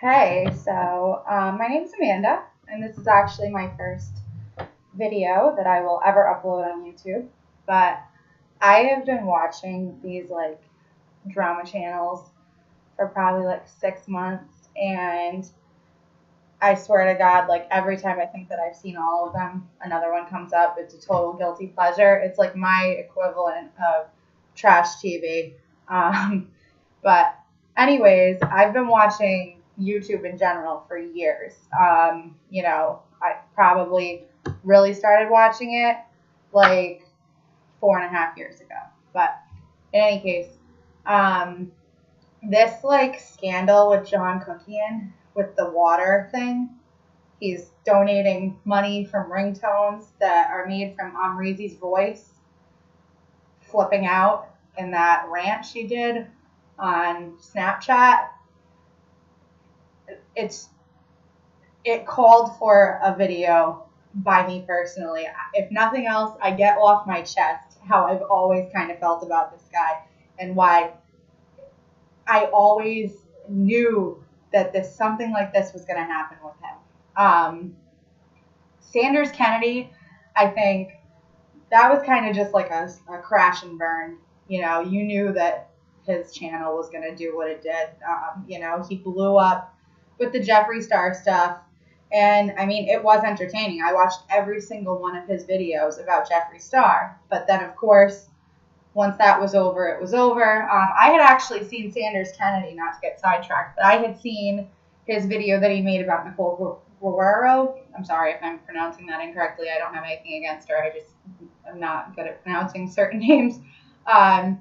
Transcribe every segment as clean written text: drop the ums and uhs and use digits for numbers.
Hey, my name is Amanda, and this is actually my first video that I will ever upload on YouTube. But I have been watching these drama channels for probably 6 months, and I swear to God, every time I think that I've seen all of them, another one comes up. It's a total guilty pleasure. It's like my equivalent of trash TV. Um, but anyways, I've been watching YouTube in general for years. I probably really started watching it like 4.5 years ago. But in any case, um, this scandal with John Kuckian with the water thing. He's donating money from ringtones that are made from Amrezy's voice, flipping out in that rant she did on Snapchat. It called for a video by me personally. If nothing else, I get off my chest how I've always kind of felt about this guy and why I always knew that something like this was going to happen with him. Sanders Kennedy, I think that was kind of just like a crash and burn. You knew that his channel was going to do what it did. He blew up with the Jeffree Star stuff. And I mean, it was entertaining. I watched every single one of his videos about Jeffree Star. But then, of course, once that was over, it was over. I had actually seen Sanders Kennedy, not to get sidetracked, but I had seen his video that he made about Nicole Guerrero. I'm sorry if I'm pronouncing that incorrectly. I don't have anything against her. I'm not good at pronouncing certain names. And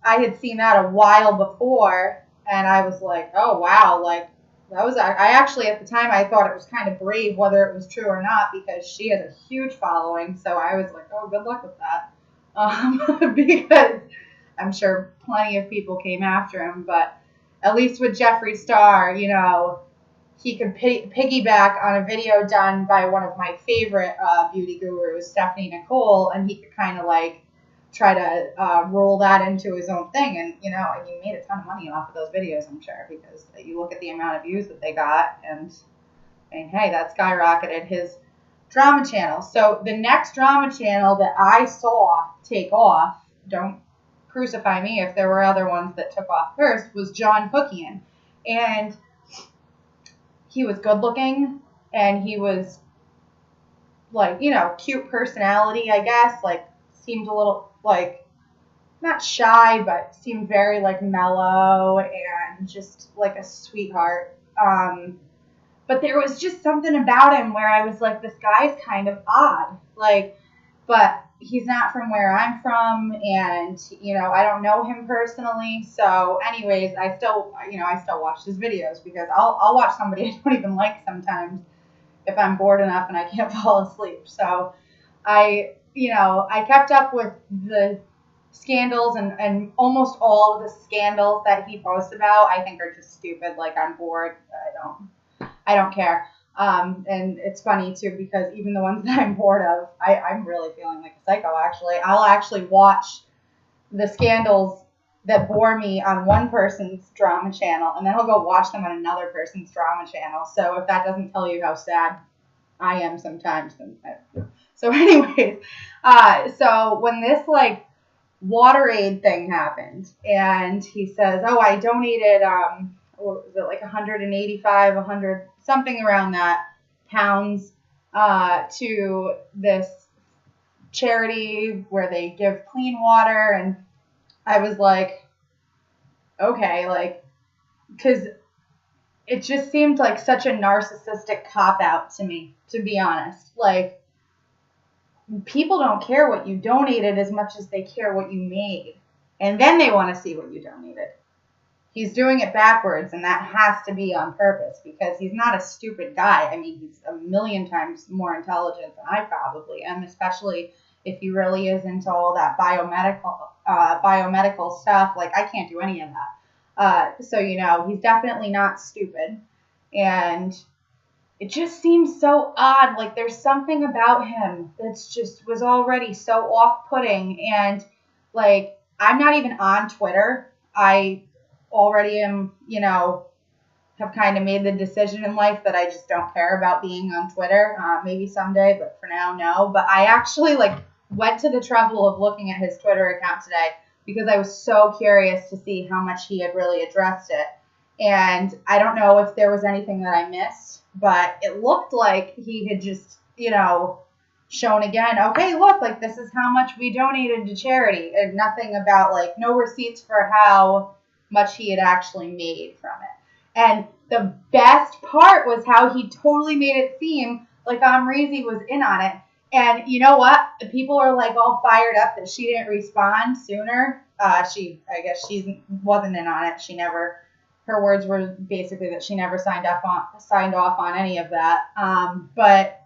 I had seen that a while before, and I was like, oh, wow, I actually, at the time, I thought it was kind of brave, whether it was true or not, because she has a huge following, so I was like, oh, good luck with that. Because I'm sure plenty of people came after him, but at least with Jeffree Star, he could piggyback on a video done by one of my favorite beauty gurus, Stephanie Nicole, and he could kind of try to roll that into his own thing. And, he made a ton of money off of those videos, I'm sure, because you look at the amount of views that they got, and hey, that skyrocketed his drama channel. So the next drama channel that I saw take off, don't crucify me if there were other ones that took off first, was John Kuckian. And he was good looking, and he was cute personality, I guess, seemed a little not shy, but seemed very mellow and just a sweetheart. But there was just something about him where I was like, this guy's kind of odd. But he's not from where I'm from, and I don't know him personally. So, anyways, I still watch his videos because I'll watch somebody I don't even like sometimes if I'm bored enough and I can't fall asleep. So, I kept up with the scandals, and almost all of the scandals that he posts about I think are just stupid. I'm bored. I don't care. And it's funny too, because even the ones that I'm bored of, I'm really feeling like a psycho, actually. I'll actually watch the scandals that bore me on one person's drama channel, and then I'll go watch them on another person's drama channel. So if that doesn't tell you how sad I am sometimes, then so anyways, so when this WaterAid thing happened, and he says, oh, I donated, what was it, 185, 100, something around that, pounds to this charity where they give clean water. And I was like, okay, because it just seemed like such a narcissistic cop-out to me, to be honest. People don't care what you donated as much as they care what you made. And then they want to see what you donated. He's doing it backwards, and that has to be on purpose, because he's not a stupid guy. I mean, he's a million times more intelligent than I probably am, especially if he really is into all that biomedical stuff. I can't do any of that. So, he's definitely not stupid. And it just seems so odd. There's something about him that's just was already so off-putting. And, I'm not even on Twitter. I already am, have kind of made the decision in life that I just don't care about being on Twitter. Maybe someday, but for now, no. But I actually went to the trouble of looking at his Twitter account today because I was so curious to see how much he had really addressed it. And I don't know if there was anything that I missed, but it looked like he had just, shown again, okay, look, this is how much we donated to charity, and nothing about, no receipts for how much he had actually made from it. And the best part was how he totally made it seem like Amrezy was in on it. And you know what? The people are all fired up that she didn't respond sooner. I guess she wasn't in on it. She never, her words were basically that she never signed off on any of that. But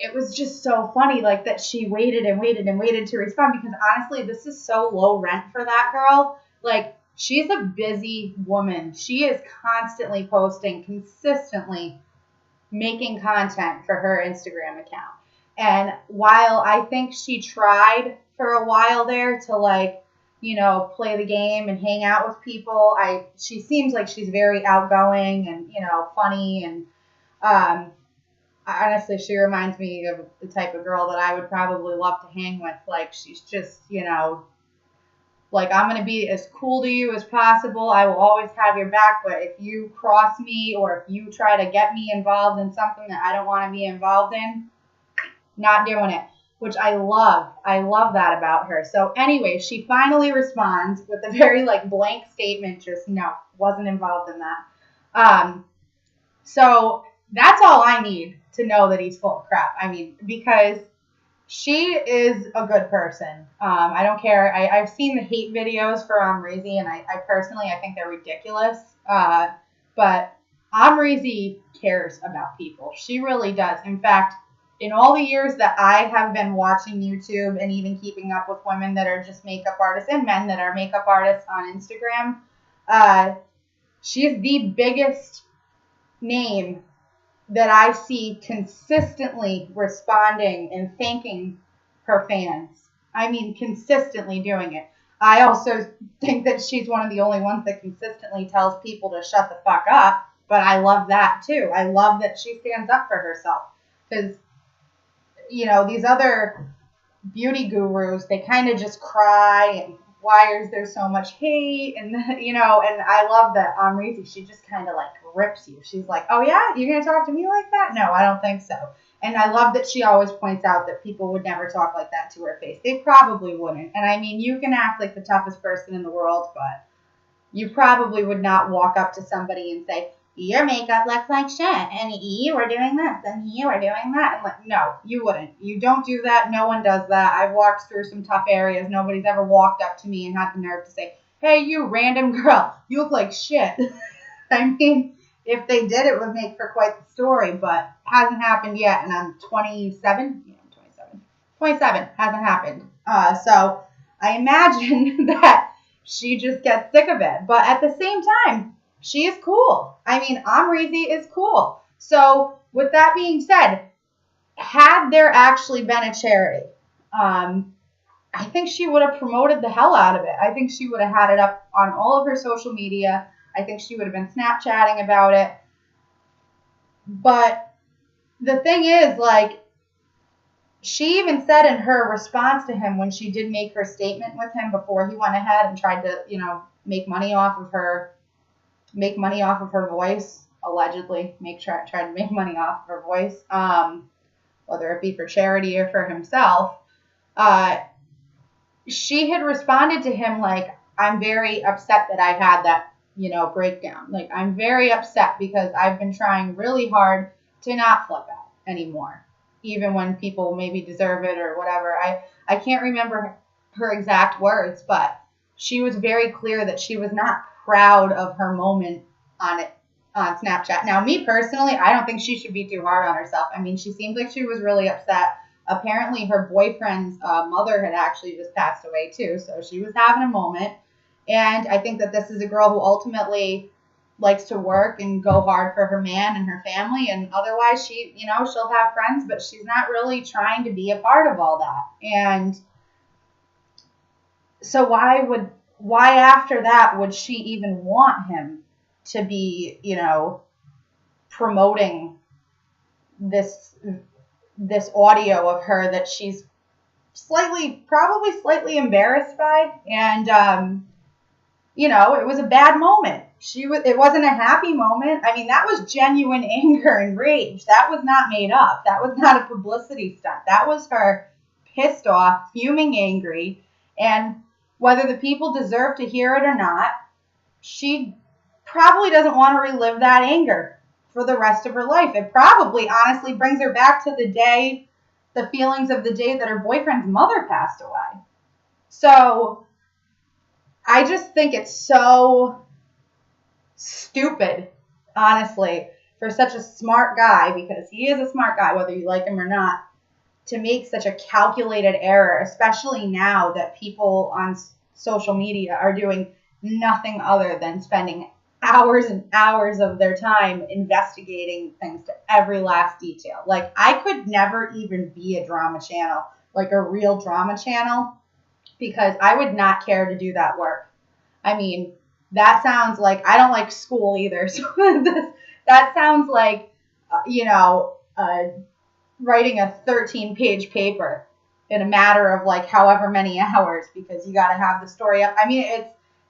it was just so funny, that she waited and waited and waited to respond, because honestly, this is so low rent for that girl. She's a busy woman. She is constantly posting, consistently making content for her Instagram account. And while I think she tried for a while there to play the game and hang out with people, she seems like she's very outgoing and, funny, and honestly, she reminds me of the type of girl that I would probably love to hang with. She's just, I'm going to be as cool to you as possible. I will always have your back. But if you cross me or if you try to get me involved in something that I don't want to be involved in, not doing it, which I love. I love that about her. So anyway, she finally responds with a very blank statement. Just no, wasn't involved in that. So that's all I need to know that he's full of crap. I mean, because she is a good person. I don't care. I've seen the hate videos for Amrezy, and I personally, I think they're ridiculous. But Amrezy cares about people. She really does. In fact, in all the years that I have been watching YouTube and even keeping up with women that are just makeup artists and men that are makeup artists on Instagram, she is the biggest name that I see consistently responding and thanking her fans. I mean, consistently doing it. I also think that she's one of the only ones that consistently tells people to shut the fuck up, but I love that too. I love that she stands up for herself, because, these other beauty gurus, they kind of just cry and why is there so much hate, and and I love that Amrezy, she just kind of rips you. She's like, oh yeah, you're gonna talk to me like that? No, I don't think so. And I love that she always points out that people would never talk like that to her face. They probably wouldn't. And I mean, you can act like the toughest person in the world, but you probably would not walk up to somebody and say, your makeup looks like shit, and you were doing this, and you were doing that. And no, you wouldn't. You don't do that. No one does that. I've walked through some tough areas. Nobody's ever walked up to me and had the nerve to say, hey, you random girl, you look like shit. I mean, if they did, it would make for quite the story, but hasn't happened yet, and I'm 27. Yeah, I'm 27. 27 hasn't happened. So I imagine that she just gets sick of it. But at the same time, she is cool. I mean, Amrezy is cool. So with that being said, had there actually been a charity, I think she would have promoted the hell out of it. I think she would have had it up on all of her social media. I think she would have been Snapchatting about it. But the thing is, she even said in her response to him when she did make her statement with him before he went ahead and tried to, make money off of her voice, allegedly, tried to make money off of her voice, whether it be for charity or for himself. She had responded to him I'm very upset that I had that, breakdown. I'm very upset because I've been trying really hard to not flip out anymore, even when people maybe deserve it or whatever. I can't remember her exact words, but she was very clear that she was not proud of her moment on Snapchat. Now, me personally, I don't think she should be too hard on herself. I mean, she seemed like she was really upset. Apparently, her boyfriend's mother had actually just passed away too, so she was having a moment. And I think that this is a girl who ultimately likes to work and go hard for her man and her family, and otherwise she'll have friends, but she's not really trying to be a part of all that. And so why after that would she even want him to be, you know, promoting this audio of her that she's probably slightly embarrassed by. And, you know, it was a bad moment. It wasn't a happy moment. I mean, that was genuine anger and rage. That was not made up. That was not a publicity stunt. That was her pissed off, fuming, angry. And whether the people deserve to hear it or not, she probably doesn't want to relive that anger for the rest of her life. It probably honestly brings her back to the feelings of the day that her boyfriend's mother passed away. So I just think it's so stupid, honestly, for such a smart guy, because he is a smart guy, whether you like him or not, to make such a calculated error, especially now that people on social media are doing nothing other than spending hours and hours of their time investigating things to every last detail. Like, I could never even be a drama channel, like a real drama channel, because I would not care to do that work. I mean, that sounds like, I don't like school either. So that sounds like, you know, writing a 13-page paper in a matter of like however many hours, because you got to have the story up. I mean,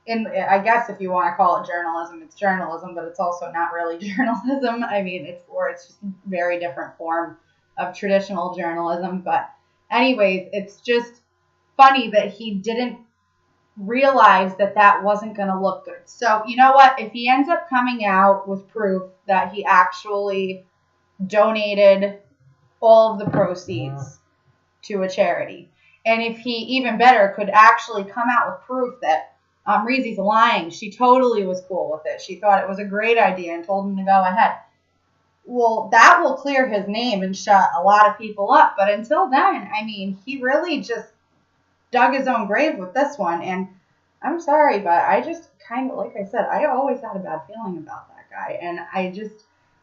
I guess if you want to call it journalism, it's journalism, but it's also not really journalism. I mean, it's just a very different form of traditional journalism. But anyways, it's just funny that he didn't realize that wasn't going to look good. So, you know what? If he ends up coming out with proof that he actually donated all of the proceeds to a charity, and if he, even better, could actually come out with proof that Amrezy's lying, she totally was cool with it, she thought it was a great idea and told him to go ahead, well, that will clear his name and shut a lot of people up. But until then, I mean, he really just dug his own grave with this one. And I'm sorry, but I just kind of, like I said, I always had a bad feeling about that guy. And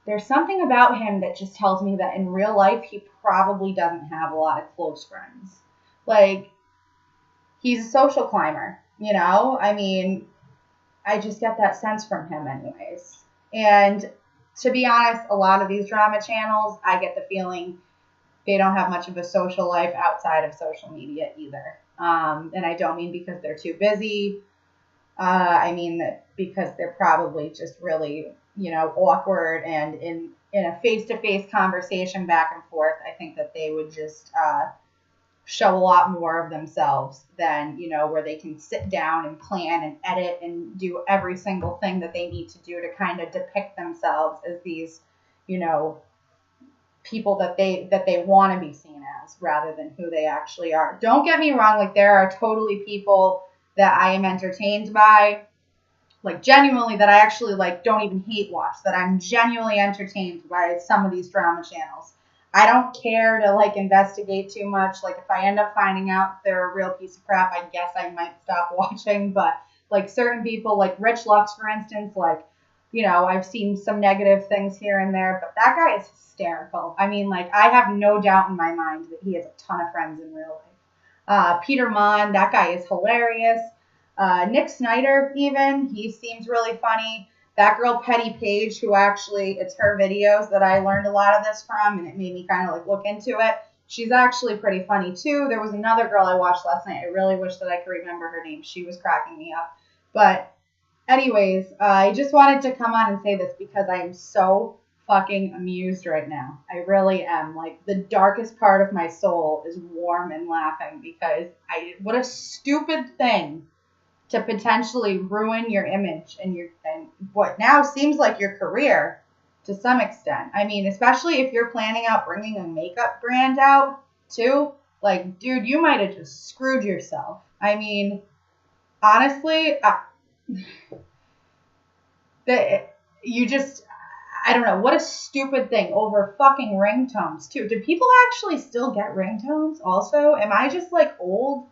there's something about him that just tells me that in real life, he probably doesn't have a lot of close friends. Like, he's a social climber, you know? I mean, I just get that sense from him anyways. And to be honest, a lot of these drama channels, I get the feeling they don't have much of a social life outside of social media either. And I don't mean because they're too busy. I mean that because they're probably just really, you know, awkward, and in a face-to-face conversation back and forth, I think that they would just show a lot more of themselves than, you know, where they can sit down and plan and edit and do every single thing that they need to do to kind of depict themselves as these, you know, people that they want to be seen as rather than who they actually are. Don't get me wrong, like, there are totally people that I am entertained by, like, genuinely, that I actually, like, don't even hate watch, that I'm genuinely entertained by some of these drama channels. I don't care to, like, investigate too much. Like, if I end up finding out they're a real piece of crap, I guess I might stop watching. But, like, certain people, like Rich Lux, for instance, like, you know, I've seen some negative things here and there, but that guy is hysterical. I mean, like, I have no doubt in my mind that he has a ton of friends in real life. Peter Mon, that guy is hilarious. Nick Snyder, even, he seems really funny. That girl, Petty Page, who actually, it's her videos that I learned a lot of this from, and it made me kind of, like, look into it. She's actually pretty funny, too. There was another girl I watched last night. I really wish that I could remember her name. She was cracking me up. But anyways, I just wanted to come on and say this because I am so fucking amused right now. I really am. Like, the darkest part of my soul is warm and laughing because what a stupid thing to potentially ruin your image and what now seems like your career to some extent. I mean, especially if you're planning out bringing a makeup brand out too. Like, dude, you might have just screwed yourself. I mean, honestly, I don't know, what a stupid thing over fucking ringtones too. Do people actually still get ringtones also? Am I just, like, old?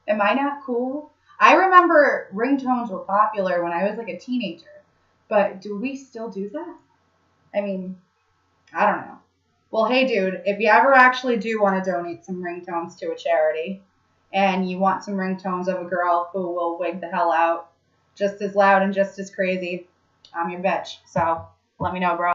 Am I not cool? I remember ringtones were popular when I was, like, a teenager, but do we still do that? I mean, I don't know. Well, hey, dude, if you ever actually do want to donate some ringtones to a charity and you want some ringtones of a girl who will wig the hell out, just as loud and just as crazy, I'm your bitch. So let me know, bro.